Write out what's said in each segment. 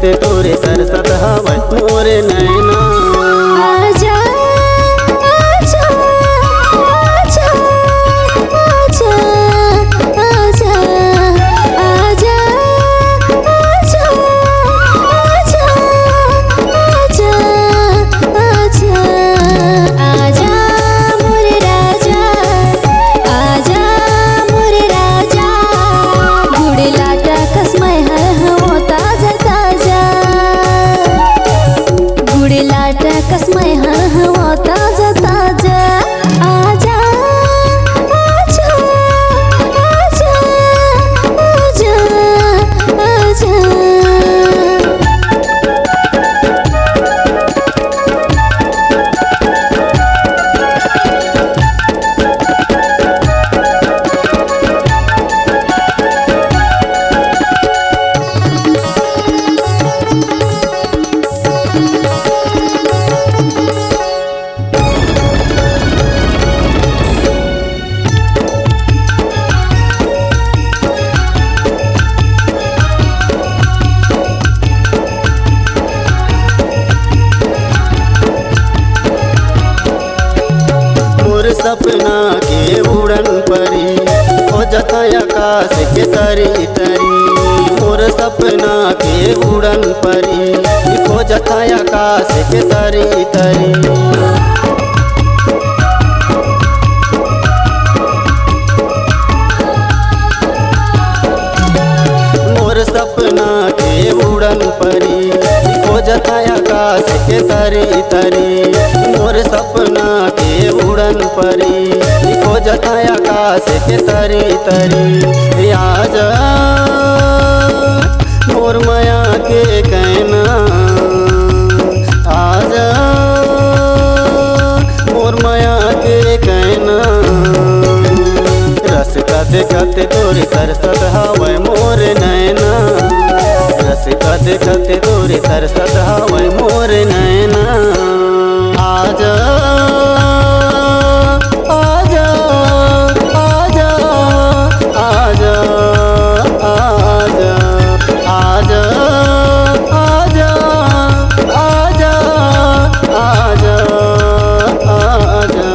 खाते तोरे तरसत हवै मोरे नैना। आजा आजा आजा आजा आजा आजा आजा आजा आजा आजा मोरे राजा, आजा मोरे राजा, गुडलाटा कसमय हवं ताजा ताजा, गुडलाटा कसमय हवं ताजा ताजा। आजा आजा आजा आजा आजा। मोर सपना के उड़न परी हो जाता आकाश के तरी तरी। मोर सपना के उड़न परी हो जाता आकाश के तरी तरी। मोर सपना के उड़न परी हो जाता आकाश के तरी तरी। मोर सपना के उड़न परी हो जाता आकाश के तरी तरी। आजा मोर माया के कहना, आजा मोर माया के कहना। रसिका देखते तोरे तरसत हवै मोर नैना, रसिका देखते तोरे तरसत हवै मोर नैना। आजा आजा आजा आजा आजा आजा आजा आजा आजा आजा।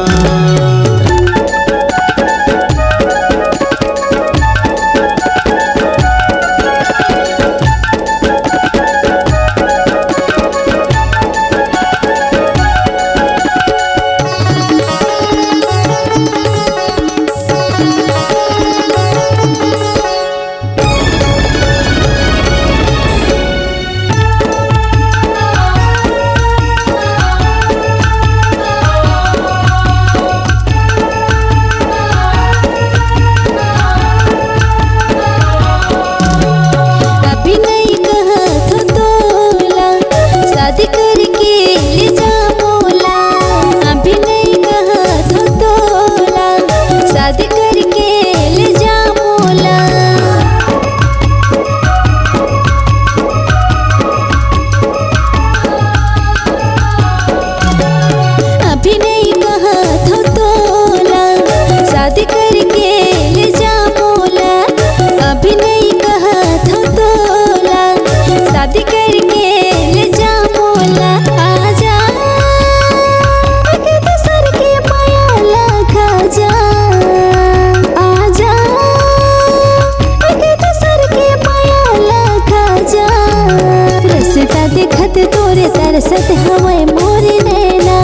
देखते तोरे तरसत हवै मोरे नैना,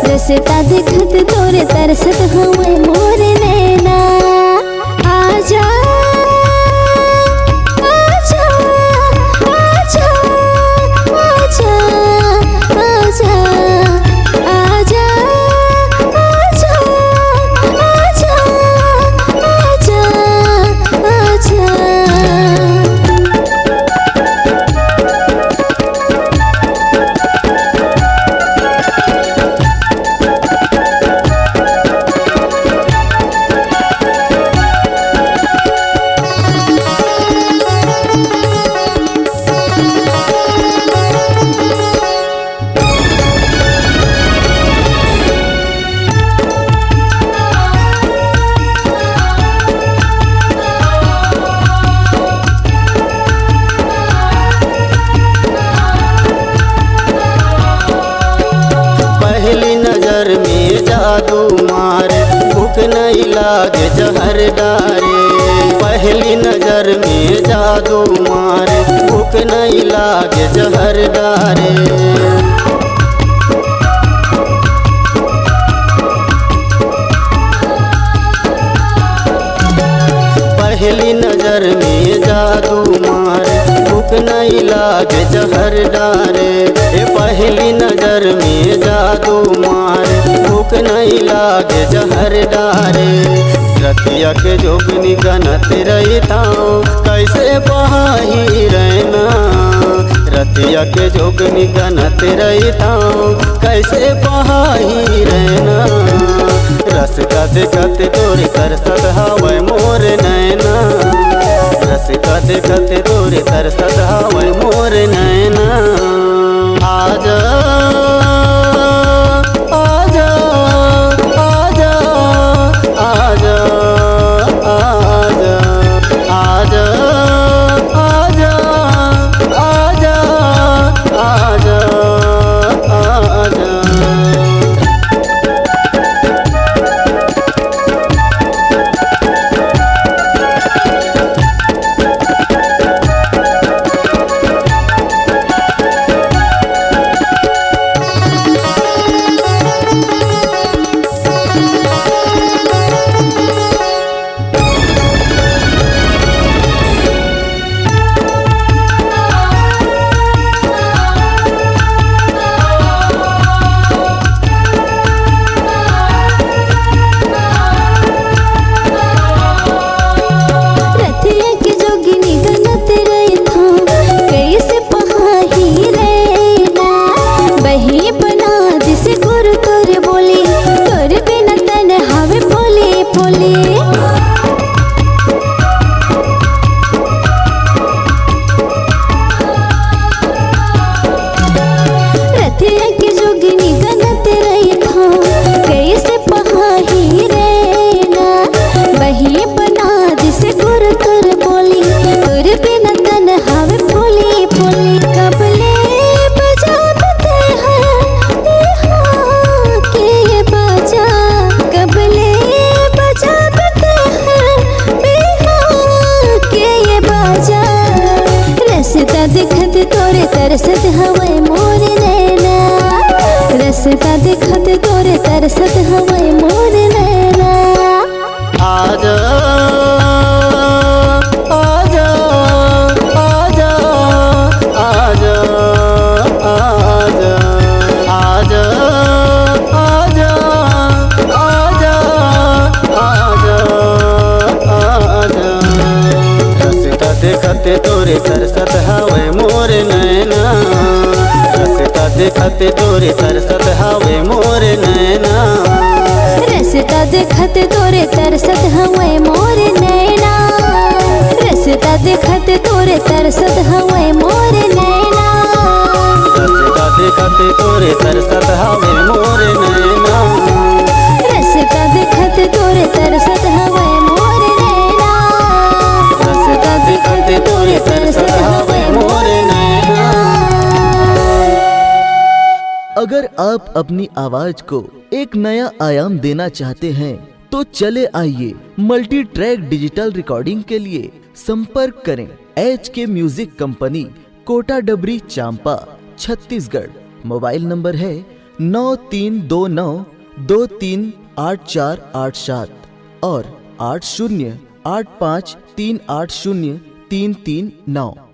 रसता देखते तोरे तरसत हवै मोरे नैना। आजा आजा आजा आजा आजा आजा आजा आजा आजा आजा। लागे जहर डारे, पहली नजर में जादू मारे, भूख नहीं लागे जहर डारे। पहली नजर में जादू मारे, भूख नहीं लागे जहर डारे। पहली नजर में जादू मारे, भूख नहीं लागे जहर डारे। रतिया के जोगनी गनत रहता कैसे बहाही रहना, रतिया के जोगनी गनत रहता कैसे बहाही रहना। रसिका देखत तोरे तरसत हवै मोर नैना, रसिका देखत तोरे तरसत हवै मोर नैना। आजा आजा आजा आजा आजा आजा आजा आजा आजा आजा। देखत तोरे तरसत हवै मोर नैना, रसता देखत तोरे तरसत हवै मोर नैना। आजा आजा आजा आजा आजा आजा आजा आजा आजा आजा। रसिका देखत तोरे तरसत हवै मोर नैना, रसिका देखत तोरे तरसत हवै मोर नैना, रसता देखत तोरे तरसत हवै मोर नैना, रसता देखत तोरे तरसत हवै मोर नैना, रसिका देखत तोरे तरसत हवै मोर नैना, रसता देखत तोरे तरसत हवै मोर नैना, रसिका देखत तोरे तरसत हवै मोर नैना। अगर आप अपनी आवाज को एक नया आयाम देना चाहते हैं तो चले आइए मल्टी ट्रैक डिजिटल रिकॉर्डिंग के लिए संपर्क करें HK म्यूजिक कंपनी, कोटा डबरी, चांपा, छत्तीसगढ़। मोबाइल नंबर है 9329238487 और 8085380339।